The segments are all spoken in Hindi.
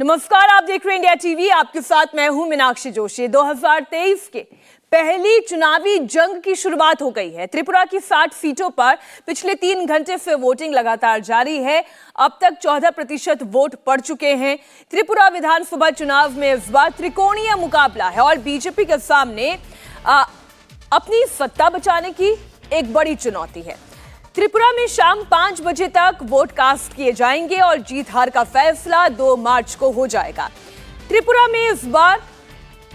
नमस्कार, आप देख रहे हैं इंडिया टीवी। आपके साथ मैं हूं मीनाक्षी जोशी। 2023 के पहली चुनावी जंग की शुरुआत हो गई है। त्रिपुरा की 60 सीटों पर पिछले 3 घंटे से वोटिंग लगातार जारी है। अब तक 14% वोट पड़ चुके हैं। त्रिपुरा विधानसभा चुनाव में इस बार त्रिकोणीय मुकाबला है और बीजेपी के सामने अपनी सत्ता बचाने की एक बड़ी चुनौती है। त्रिपुरा में शाम 5 बजे तक वोट कास्ट किए जाएंगे और जीत हार का फैसला 2 मार्च को हो जाएगा। त्रिपुरा में इस बार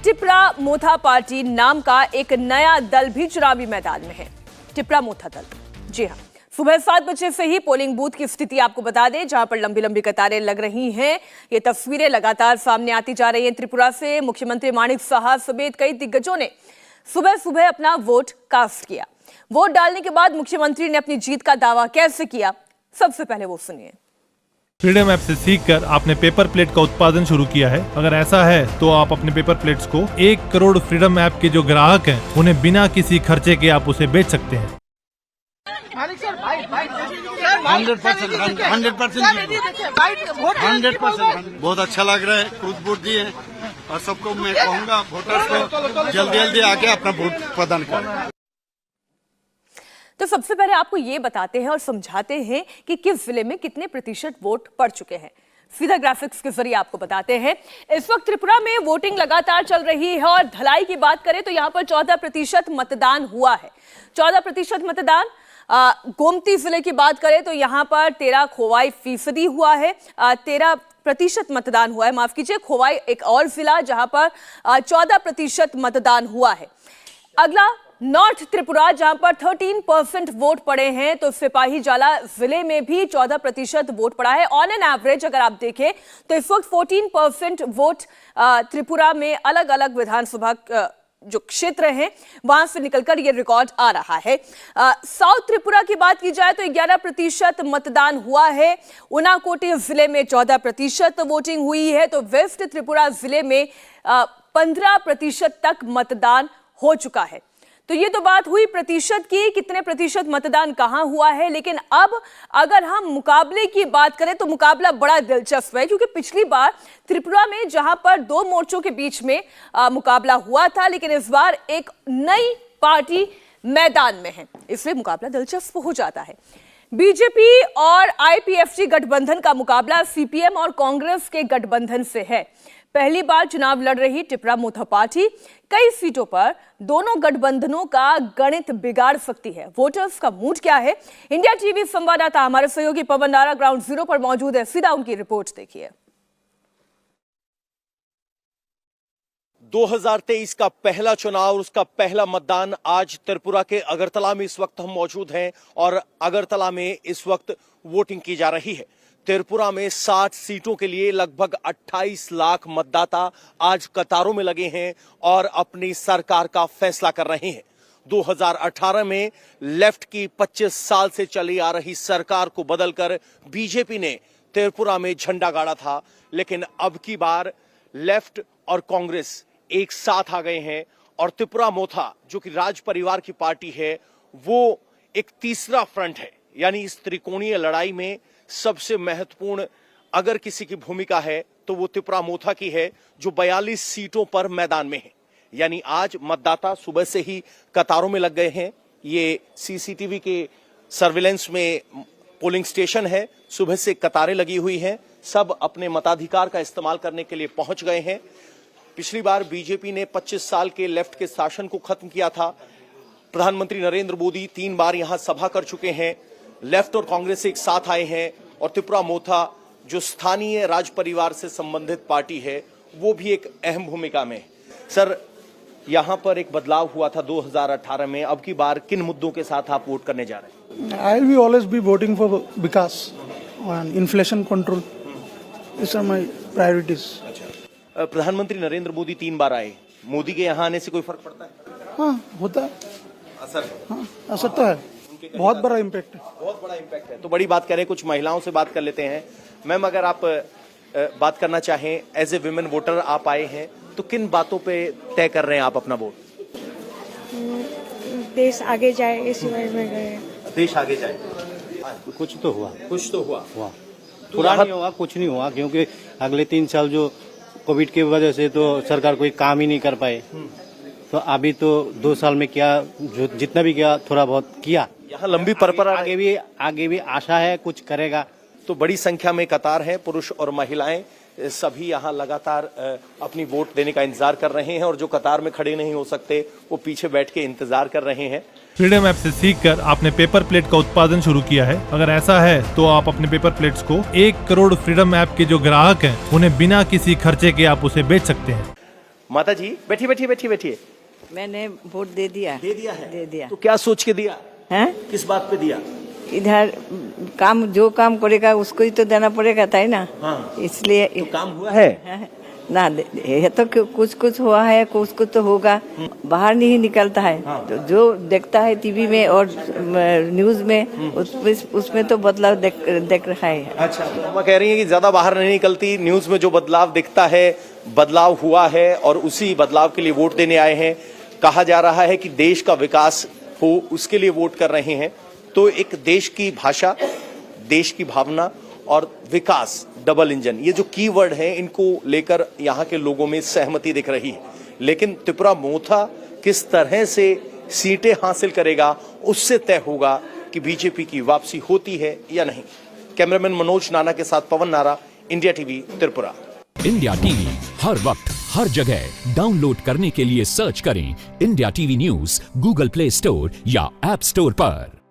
टिपरा मोथा पार्टी नाम का एक नया दल भी चुनावी मैदान में है। टिपरा मोथा दल, जी हां, सुबह 7 बजे से ही पोलिंग बूथ की स्थिति आपको बता दें, जहां पर लंबी लंबी कतारें लग रही हैं। ये तस्वीरें लगातार सामने आती जा रही हैं। त्रिपुरा से मुख्यमंत्री माणिक साहा समेत कई दिग्गजों ने सुबह सुबह अपना वोट कास्ट किया। वोट डालने के बाद मुख्यमंत्री ने अपनी जीत का दावा कैसे किया, सबसे पहले वो सुनिए। फ्रीडम ऐप से सीखकर आपने पेपर प्लेट का उत्पादन शुरू किया है। अगर ऐसा है तो आप अपने पेपर प्लेट्स को 1 करोड़ फ्रीडम ऐप के जो ग्राहक हैं उन्हें बिना किसी खर्चे के आप उसे बेच सकते हैं। 100% बहुत अच्छा लग रहा है। खुद वोट दिए और सबको मैं कहूँगा वोटर्स को जल्दी जल्दी आके अपना वोट प्रदान करें। तो सबसे पहले आपको ये बताते हैं और समझाते हैं कि किस जिले में कितने प्रतिशत वोट पड़ चुके हैं। सीधा ग्राफिक्स के जरिए आपको बताते हैं। इस वक्त त्रिपुरा में वोटिंग लगातार चल रही है और धलाई की बात करें तो यहाँ पर 14% मतदान हुआ है। 14% मतदान। गोमती जिले की बात करें तो यहाँ पर 13 खोवाई फीसदी हुआ है। 13% मतदान हुआ है, माफ कीजिए। खोवाई एक और जिला जहां पर 14% मतदान हुआ है। अगला नॉर्थ त्रिपुरा, जहां पर 13% वोट पड़े हैं। तो सिपाही जाला जिले में भी 14% वोट पड़ा है। ऑन एन एवरेज अगर आप देखें तो इस वक्त 14% वोट त्रिपुरा में अलग अलग विधानसभा जो क्षेत्र हैं वहां से निकलकर यह रिकॉर्ड आ रहा है। साउथ त्रिपुरा की बात की जाए तो 11% मतदान हुआ है। उनाकोटी जिले में 14% वोटिंग हुई है। तो वेस्ट त्रिपुरा जिले में 15% तक मतदान हो चुका है। तो ये तो बात हुई प्रतिशत की, कितने प्रतिशत मतदान कहां हुआ है। लेकिन अब अगर हम मुकाबले की बात करें तो मुकाबला बड़ा दिलचस्प है, क्योंकि पिछली बार त्रिपुरा में जहां पर 2 मोर्चों के बीच में मुकाबला हुआ था, लेकिन इस बार एक नई पार्टी मैदान में है, इसलिए मुकाबला दिलचस्प हो जाता है। बीजेपी और आईपीएफटी गठबंधन का मुकाबला सीपीएम और कांग्रेस के गठबंधन से है। पहली बार चुनाव लड़ रही टिपरा मोथा पार्टी कई सीटों पर दोनों गठबंधनों का गणित बिगाड़ सकती है। वोटर्स का मूड क्या है, इंडिया टीवी संवाददाता हमारे सहयोगी पवन नारा ग्राउंड जीरो पर मौजूद है। सीधा उनकी रिपोर्ट देखिए। 2023 का पहला चुनाव, उसका पहला मतदान आज त्रिपुरा के अगरतला में इस वक्त हम मौजूद हैं और अगरतला में इस वक्त वोटिंग की जा रही है। त्रिपुरा में 60 सीटों के लिए लगभग 28 लाख मतदाता आज कतारों में लगे हैं और अपनी सरकार का फैसला कर रहे हैं। 2018 में लेफ्ट की 25 साल से चली आ रही सरकार को बदलकर बीजेपी ने त्रिपुरा में झंडा गाड़ा था, लेकिन अब की बार लेफ्ट और कांग्रेस एक साथ आ गए हैं और त्रिपुरा मोथा जो कि राज परिवार की पार्टी है वो एक तीसरा फ्रंट है। यानी इस त्रिकोणीय लड़ाई में सबसे महत्वपूर्ण अगर किसी की भूमिका है तो वो त्रिपुरा मोथा की है, जो 42 सीटों पर मैदान में है। यानी आज मतदाता सुबह से ही कतारों में लग गए हैं। ये सीसीटीवी के सर्विलेंस में पोलिंग स्टेशन है, सुबह से कतारें लगी हुई हैं। सब अपने मताधिकार का इस्तेमाल करने के लिए पहुंच गए हैं। पिछली बार बीजेपी ने 25 साल के लेफ्ट के शासन को खत्म किया था। प्रधानमंत्री नरेंद्र मोदी 3 बार यहां सभा कर चुके हैं। लेफ्ट और कांग्रेस एक साथ आए हैं और त्रिपुरा मोथा जो स्थानीय राज परिवार से संबंधित पार्टी है वो भी एक अहम भूमिका में है। सर, यहां पर एक बदलाव हुआ था 2018 में, अब की बार किन मुद्दों के साथ आप वोट करने जा रहे हैं? I will always be voting for विकास and inflation control, this are my priorities. अच्छा, प्रधानमंत्री नरेंद्र मोदी 3 बार आए, मोदी के यहाँ आने से कोई फर्क पड़ता है? हाँ, होता है असर। हाँ, असर तो है, बहुत बड़ा इम्पैक्ट है। बहुत बड़ा इम्पैक्ट है। तो बड़ी बात करें, कुछ महिलाओं से बात कर लेते हैं। मैम, अगर आप बात करना चाहें, एज ए विमेन वोटर आप आए हैं, तो किन बातों पे तय कर रहे हैं आप अपना वोट? देश आगे जाए इस बारे में गए। देश आगे जाए, कुछ तो हुआ। कुछ तो हुआ। पूरा नहीं होगा, कुछ नहीं हुआ, क्योंकि अगले 3 साल जो कोविड की वजह से तो सरकार कोई काम ही नहीं कर पाए। तो अभी तो 2 साल में क्या जो जितना भी किया थोड़ा बहुत किया। यहाँ लंबी परंपरा आगे भी आशा है कुछ करेगा। तो बड़ी संख्या में कतार है, पुरुष और महिलाएं सभी यहाँ लगातार अपनी वोट देने का इंतजार कर रहे हैं और जो कतार में खड़े नहीं हो सकते वो पीछे बैठ के इंतजार कर रहे हैं। फ्रीडम ऐप से सीखकर आपने पेपर प्लेट का उत्पादन शुरू किया है। अगर ऐसा है तो आप अपने पेपर प्लेट्स को 1 करोड़ फ्रीडम ऐप के जो ग्राहक हैं उन्हें बिना किसी खर्चे के आप उसे बेच सकते हैं। माता जी बैठिए। मैंने वोट दे दिया है? दे दिया। तो क्या सोच के दिया है? किस बात पे दिया? इधर जो काम करेगा उसको ही तो देना पड़ेगा था ना। हाँ। इसलिए तो काम हुआ है? ना ये तो कुछ हुआ है, कुछ तो होगा। बाहर नहीं निकलता है। हाँ। तो जो देखता है टीवी में और न्यूज में उसमें तो बदलाव देख रहा है। अच्छा, तो मैं कह रही है कि ज्यादा बाहर नहीं निकलती, न्यूज में जो बदलाव दिखता है, बदलाव हुआ है और उसी बदलाव के लिए वोट देने आए हैं। कहा जा रहा है कि देश का विकास हो उसके लिए वोट कर रहे हैं। तो एक देश की भाषा, देश की भावना और विकास, डबल इंजन, ये जो कीवर्ड हैं इनको लेकर यहाँ के लोगों में सहमति दिख रही है। लेकिन त्रिपुरा मोथा किस तरह से सीटें हासिल करेगा उससे तय होगा कि बीजेपी की वापसी होती है या नहीं। कैमरामैन मनोज नाना के साथ Pawan Nara, India TV, Tripura. India TV हर वक्त हर जगह डाउनलोड करने के लिए सर्च करें India TV news Google Play Store या ऐप स्टोर पर।